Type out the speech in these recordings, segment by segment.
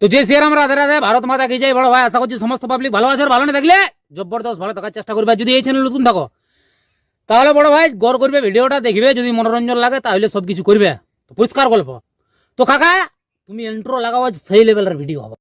তো জয় শ্রীরাম, রাধে রাধে, ভারত মাতা কি জয়। বড় ভাই আশা করছি সমস্ত পাবলিক ভালো আছে। ভালো না থাকলে জবরদস্ত ভালো থাকার চেষ্টা করবে। যদি এই চ্যানেল নতুন থাকো তাহলে বড় ভাই গড় করবে, ভিডিওটা দেখবে, যদি মনোরঞ্জন লাগে তাহলে সবকিছু করবে। তো পরিষ্কার গল্প। তো কাকা তুমি ইন্ট্রো লাগাও, সেই লেভেলের ভিডিও হবে।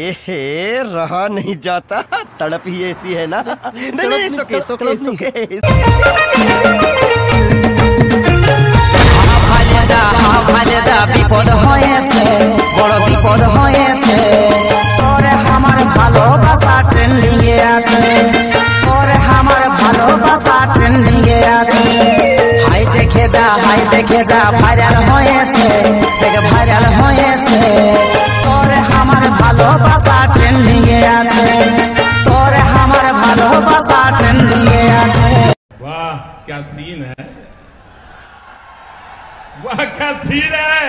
एहे रहा नहीं जाता, तड़प ही ऐसी है ना। नहीं सुके सुके सुके ভালে যা বিপদ হয়েছে, বড় বিপদ হয়েছে। তোরে আমার ভালোবাসা ট্রেন্ডিং এ আছে, তোরে আমার ভালোবাসা ট্রেন্ডিং এ আছে। হাই দেখে যা ভাইরাল হয়েছে, দেখে ভাইরাল হয়েছে। তোরে আমার ভালোবাসা ট্রেন্ডিং এ আছে, তোরে আমার ভালোবাসা ট্রেন্ডিং এ আছে। वाह क्या सीन है, वाह क्या सीन है।